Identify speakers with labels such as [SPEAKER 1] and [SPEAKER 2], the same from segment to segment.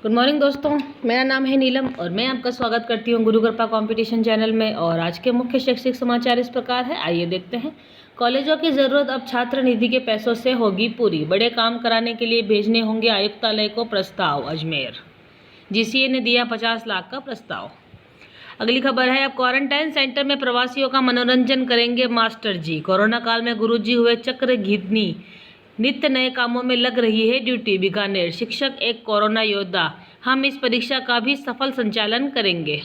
[SPEAKER 1] Good morning दोस्तों, मेरा नाम है नीलम और मैं आपका स्वागत करती हूँ गुरु कृपा कंपटीशन चैनल में। और आज के मुख्य शैक्षिक समाचार इस प्रकार है, आइए देखते हैं। कॉलेजों की ज़रूरत अब छात्र निधि के पैसों से होगी पूरी, बड़े काम कराने के लिए भेजने होंगे आयुक्तालय को प्रस्ताव। अजमेर जीसीए ने दिया 50 लाख का प्रस्ताव। अगली खबर है, अब क्वारंटाइन सेंटर में प्रवासियों का मनोरंजन करेंगे मास्टर जी। कोरोना काल में गुरुजी हुए चक्रघितनी, नित्य नए कामों में लग रही है ड्यूटी। बीकानेर शिक्षक एक कोरोना योद्धा, हम इस परीक्षा का भी सफल संचालन करेंगे।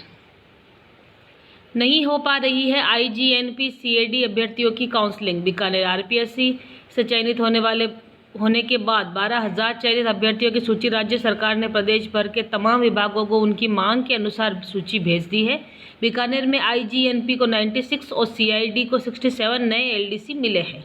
[SPEAKER 1] नहीं हो पा रही है आईजीएनपी सीएडी अभ्यर्थियों की काउंसलिंग। बीकानेर आरपीएससी से चयनित होने के बाद 12,000 चयनित अभ्यर्थियों की सूची राज्य सरकार ने प्रदेश भर के तमाम विभागों को उनकी मांग के अनुसार सूची भेज दी है। बीकानेर में आईजीएनपी को 96 और सीआईडी को 67 नए एलडीसी मिले हैं।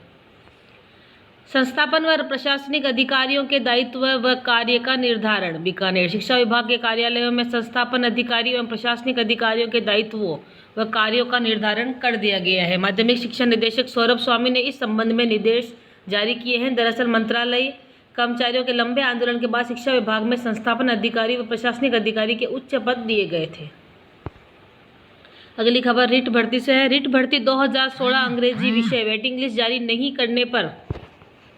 [SPEAKER 1] संस्थापन व प्रशासनिक अधिकारियों के दायित्व व कार्य का निर्धारण। बीकानेर शिक्षा विभाग के कार्यालयों में संस्थापन अधिकारी एवं प्रशासनिक अधिकारियों के दायित्वों व कार्यों का निर्धारण कर दिया गया है। माध्यमिक शिक्षा निदेशक सौरभ स्वामी ने इस संबंध में निर्देश जारी किए हैं। दरअसल मंत्रालय कर्मचारियों के लंबे आंदोलन के बाद शिक्षा विभाग में संस्थापन अधिकारी व प्रशासनिक अधिकारी के उच्च पद दिए गए थे। अगली खबर रिट भर्ती से है। रिट भर्ती 2016 अंग्रेजी विषय वेटिंग लिस्ट जारी नहीं करने पर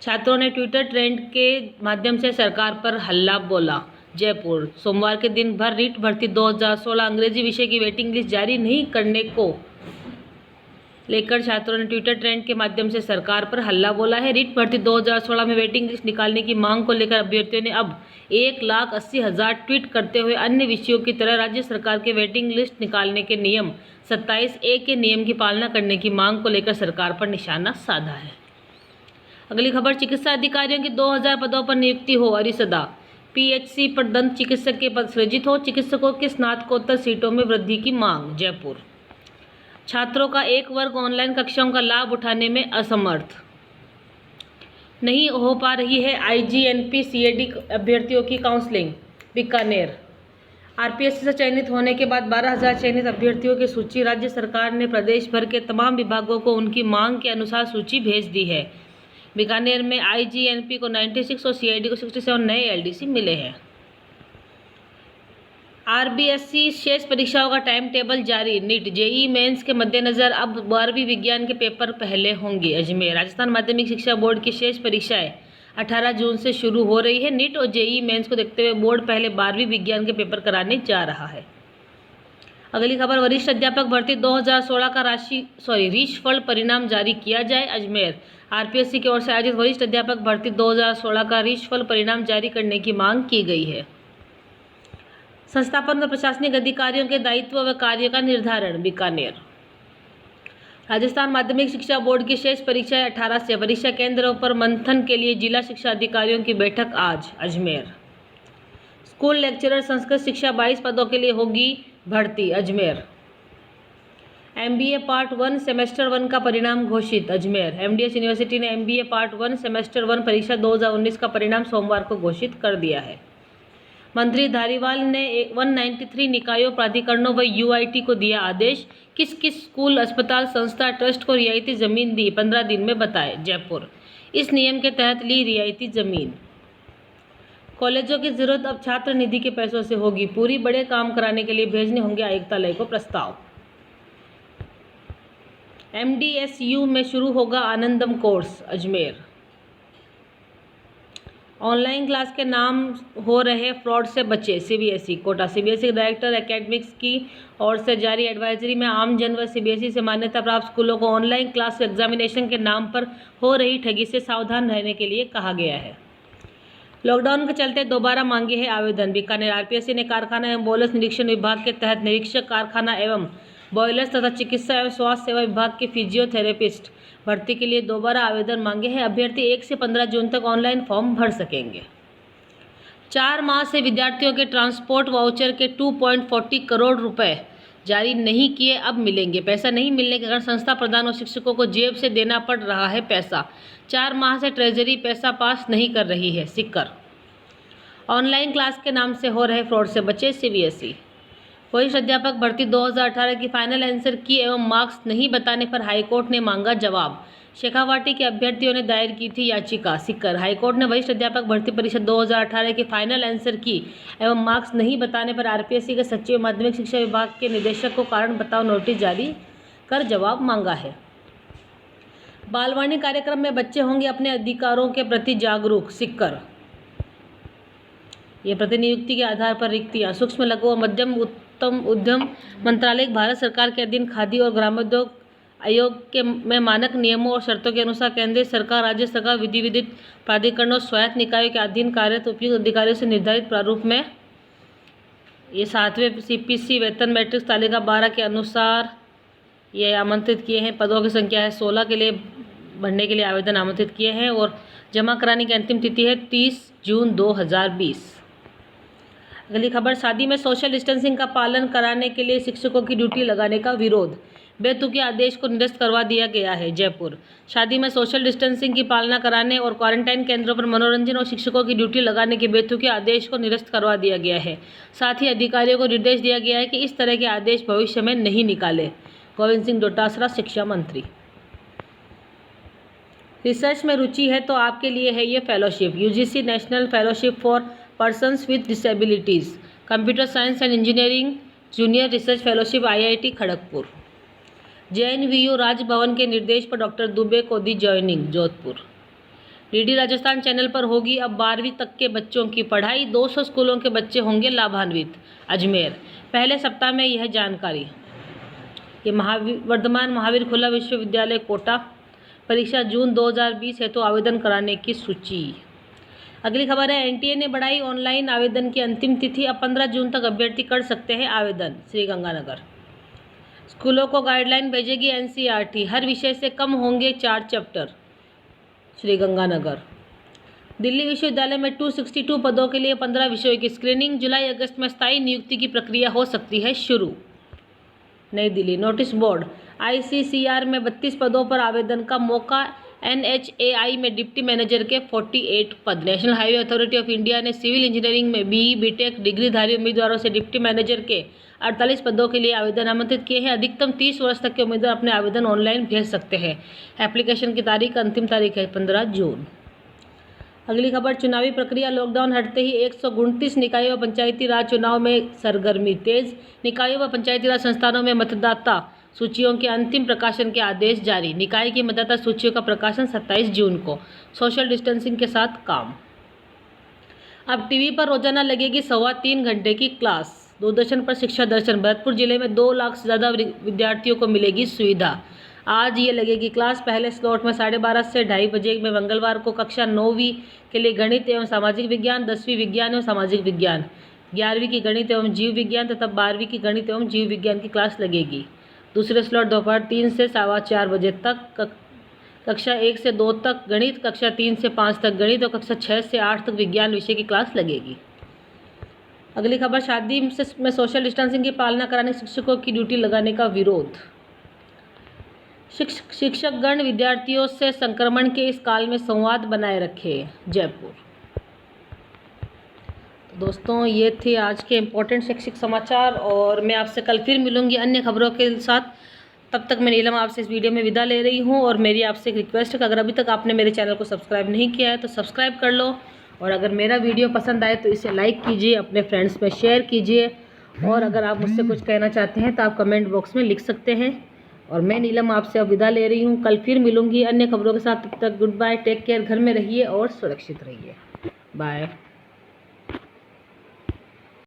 [SPEAKER 1] छात्रों ने ट्विटर ट्रेंड के माध्यम से सरकार पर हल्ला बोला। जयपुर सोमवार के दिन भर रिट भर्ती 2016 अंग्रेजी विषय की वेटिंग लिस्ट जारी नहीं करने को लेकर छात्रों ने ट्विटर ट्रेंड के माध्यम से सरकार पर हल्ला बोला है। रिट भर्ती 2016 में वेटिंग लिस्ट निकालने की मांग को लेकर अभ्यर्थियों ने अब 1,80,000 ट्वीट करते हुए अन्य विषयों की तरह राज्य सरकार के वेटिंग लिस्ट निकालने के नियम 27A के नियम की पालना करने की मांग को लेकर सरकार पर निशाना साधा है। अगली खबर, चिकित्सा अधिकारियों की 2000 पदों पर नियुक्ति हो अरिसदा। पीएचसी पर दंत चिकित्सक के पद सृजित हो, चिकित्सकों की स्नातकोत्तर सीटों में वृद्धि की मांग। जयपुर छात्रों का एक वर्ग ऑनलाइन कक्षाओं का लाभ उठाने में असमर्थ। नहीं हो पा रही है आईजीएनपी सीएडी अभ्यर्थियों की काउंसलिंग। बीकानेर आरपीएससी से चयनित होने के बाद 12,000 चयनित अभ्यर्थियों की सूची राज्य सरकार ने प्रदेश भर के तमाम विभागों को उनकी मांग के अनुसार सूची भेज दी है। बीकानेर में आईजीएनपी को 96 और सीआईडी को 67 नए एलडीसी मिले हैं। आरबीएससी शेष परीक्षाओं का टाइम टेबल जारी। नीट जेईई मेंस के मद्देनजर अब 12वीं विज्ञान के पेपर पहले होंगे। अजमेर राजस्थान माध्यमिक शिक्षा बोर्ड की शेष परीक्षाएं 18 जून से शुरू हो रही है। नीट और जेईई मेंस को देखते हुए बोर्ड पहले 12वीं विज्ञान के पेपर कराने जा रहा है। अगली खबर, वरिष्ठ अध्यापक भर्ती 2016 का रीशफल परिणाम जारी किया जाए। अजमेर आरपीएससी की ओर से आयोजित वरिष्ठ अध्यापक भर्ती 2016 का रीशफल परिणाम जारी करने की मांग की गई है। संस्थापन व प्रशासनिक अधिकारियों के दायित्व व कार्य का निर्धारण। बीकानेर राजस्थान माध्यमिक शिक्षा बोर्ड की शेष परीक्षाएं 18 से। परीक्षा केंद्रों पर मंथन के लिए जिला शिक्षा अधिकारियों की बैठक आज। अजमेर स्कूल लेक्चरर संस्कृत शिक्षा 22 पदों के लिए होगी भर्ती। अजमेर एमबीए पार्ट 1 सेमेस्टर 1 का परिणाम घोषित। अजमेर एमडीएस यूनिवर्सिटी ने एमबीए पार्ट 1 सेमेस्टर 1 परीक्षा 2019 का परिणाम सोमवार को घोषित कर दिया है। मंत्री धारीवाल ने 193 निकायों, प्राधिकरणों व यूआईटी को दिया आदेश। किस किस स्कूल, अस्पताल, संस्था, ट्रस्ट को रियायती जमीन दी, 15 दिन में बताए। जयपुर इस नियम के तहत ली रियायती जमीन। कॉलेजों की जरूरत अब छात्र निधि के पैसों से होगी पूरी, बड़े काम कराने के लिए भेजने होंगे आयुक्तालय को प्रस्ताव। एमडीएसयू में शुरू होगा आनंदम कोर्स। अजमेर ऑनलाइन क्लास के नाम हो रहे फ्रॉड से बचे CBSE Kota. CBSE director academics की ओर से जारी एडवाइजरी में आमजन व सीबीएसई से मान्यता प्राप्त स्कूलों को ऑनलाइन क्लास एग्जामिनेशन के नाम पर हो रही ठगी से सावधान रहने के लिए कहा गया है। लॉकडाउन के चलते दोबारा मांगे है आवेदन। बीकानेर आरपीएससी ने कारखाना एवं बॉयलर्स निरीक्षण विभाग के तहत निरीक्षक कारखाना एवं बॉयलर्स तथा चिकित्सा एवं स्वास्थ्य सेवा विभाग के फिजियोथेरेपिस्ट भर्ती के लिए दोबारा आवेदन मांगे हैं। अभ्यर्थी 1 से 15 जून तक ऑनलाइन फॉर्म भर सकेंगे। 4 माह से विद्यार्थियों के ट्रांसपोर्ट वाउचर के 2.40 करोड़ रुपए जारी नहीं किए, अब मिलेंगे। पैसा नहीं मिलने के कारण संस्था प्रधान और शिक्षकों को जेब से देना पड़ रहा है पैसा। 4 माह से ट्रेजरी पैसा पास नहीं कर रही है। सिक्कर ऑनलाइन क्लास के नाम से हो रहे फ्रॉड से बचे सीबीएसई। वरिष्ठ अध्यापक भर्ती 2018 की फाइनल आंसर की एवं मार्क्स नहीं बताने पर हाईकोर्ट ने मांगा जवाब। शेखावाटी के अभ्यर्थियों ने दायर की थी याचिका। सीकर हाईकोर्ट ने वरिष्ठ अध्यापक भर्ती परिषद 2018 की फाइनल आंसर की एवं मार्क्स नहीं बताने पर आरपीएससी के सचिव माध्यमिक शिक्षा विभाग के निदेशक को कारण बताओ नोटिस जारी कर जवाब मांगा है। बालवाणी कार्यक्रम में बच्चे होंगे अपने अधिकारों के प्रति जागरूक। सीकर ये प्रतिनियुक्ति के आधार पर रिक्तियां। सूक्ष्म लघु और मध्यम उत्तम उद्यम मंत्रालय भारत सरकार के अधीन खादी और ग्रामोद्योग आयोग के में मानक नियमों और शर्तों के अनुसार केंद्र सरकार, राज्य सरकार, विधि विधिक प्राधिकरणों और स्वायत्त निकायों के अधीन कार्यरत उपयुक्त अधिकारियों से निर्धारित प्रारूप में ये 7वें सीपीसी वेतन मैट्रिक्स तालिका 12 के अनुसार ये आमंत्रित किए हैं। पदों की संख्या है 16 के लिए भरने के लिए आवेदन आमंत्रित किए हैं और जमा कराने की अंतिम तिथि है 30 जून 2020। अगली खबर, शादी में सोशल डिस्टेंसिंग का पालन कराने के लिए शिक्षकों की ड्यूटी लगाने का विरोध। बेतुके आदेश को निरस्त करवा दिया गया है। जयपुर शादी में सोशल डिस्टेंसिंग की पालना कराने और क्वारंटाइन केंद्रों पर मनोरंजन और शिक्षकों की ड्यूटी लगाने के बेतुके आदेश को निरस्त करवा दिया गया है। साथ ही अधिकारियों को निर्देश दिया गया है कि इस तरह के आदेश भविष्य में नहीं निकाले। गोविंद सिंह डोटासरा, शिक्षा मंत्री। रिसर्च में रुचि है तो आपके लिए है ये fellowship. UGC national fellowship for persons with disabilities, computer science and engineering junior research fellowship, IIT Kharagpur. JNVU Rajbhavan के निर्देश पर डॉक्टर दुबे को दी joining. Jodhpur DD Rajasthan channel पर होगी अब 12वीं तक के बच्चों की पढ़ाई, 200 स्कूलों के बच्चे होंगे लाभान्वित। अजमेर पहले सप्ताह में यह जानकारी। ये वर्धमान महावीर खुला विश्वविद्यालय कोटा परीक्षा जून 2020 है तो आवेदन कराने की सूची। अगली खबर है, NTA ने बढ़ाई ऑनलाइन आवेदन की अंतिम तिथि, अब 15 जून तक अभ्यर्थी कर सकते हैं आवेदन। श्रीगंगानगर स्कूलों को गाइडलाइन भेजेगी NCERT, हर विषय से कम होंगे 4 चैप्टर। श्रीगंगानगर दिल्ली विश्वविद्यालय में 262 पदों के लिए 15 विषयों की स्क्रीनिंग, जुलाई अगस्त में स्थायी नियुक्ति की प्रक्रिया हो सकती है शुरू। नई दिल्ली नोटिस बोर्ड, ICCR में 32 पदों पर आवेदन का मौका, NHAI में डिप्टी मैनेजर के 48 पद। National highway authority of India ने सिविल इंजीनियरिंग में BE BTech डिग्रीधारी उम्मीदवारों से डिप्टी मैनेजर के 48 पदों के लिए आवेदन आमंत्रित किए हैं। अधिकतम 30 वर्ष तक के उम्मीदवार अपने आवेदन ऑनलाइन भेज सकते हैं। एप्लीकेशन की अंतिम तारीख है 15 जून। अगली खबर, चुनावी प्रक्रिया, लॉकडाउन हटते ही 129 निकायों व पंचायती राज चुनाव में सरगर्मी तेज। निकायों व पंचायती राज संस्थानों में मतदाता सूचियों के अंतिम प्रकाशन के आदेश जारी। निकाय की मतदाता सूचियों का प्रकाशन 27 जून को। सोशल डिस्टेंसिंग के साथ काम। अब टीवी पर रोजाना लगेगी 3.25 घंटे की क्लास। दूरदर्शन पर शिक्षा दर्शन। भरतपुर जिले में 2 लाख से ज़्यादा विद्यार्थियों को मिलेगी सुविधा। आज ये लगेगी क्लास। पहले स्लॉट में 12:30 से 2:30 बजे में मंगलवार को कक्षा 9वीं के लिए गणित एवं सामाजिक विज्ञान, 10वीं विज्ञान एवं सामाजिक विज्ञान, 11वीं की गणित एवं जीव विज्ञान तथा 12वीं की गणित एवं जीव विज्ञान की क्लास लगेगी। दूसरे स्लॉट दोपहर 3 से 4:15 बजे तक कक्षा 1 से 2 तक गणित, कक्षा 3 से 5 तक गणित और कक्षा 6 से 8 तक विज्ञान विषय की क्लास लगेगी। अगली खबर, शादी में सोशल डिस्टेंसिंग की पालना कराने शिक्षकों की ड्यूटी लगाने का विरोध। शिक्षकगण विद्यार्थियों से संक्रमण के इस काल में संवाद बनाए रखे। जयपुर। तो दोस्तों ये थे आज के इम्पोर्टेंट शैक्षिक समाचार और मैं आपसे कल फिर मिलूंगी अन्य खबरों के साथ। तब तक मैं नीलम आपसे इस वीडियो में विदा ले रही हूँ और मेरी आपसे एक रिक्वेस्ट है कि अगर अभी तक आपने मेरे चैनल को सब्सक्राइब नहीं किया है तो सब्सक्राइब कर लो और अगर मेरा वीडियो पसंद आए तो इसे लाइक कीजिए, अपने फ्रेंड्स में शेयर कीजिए और अगर आप मुझसे कुछ कहना चाहते हैं तो आप कमेंट बॉक्स में लिख सकते हैं। और मैं नीलम आपसे अब विदा ले रही हूँ, कल फिर मिलूंगी अन्य खबरों के साथ। तब तक गुड बाय, टेक केयर, घर में रहिए और सुरक्षित रहिए। बाय।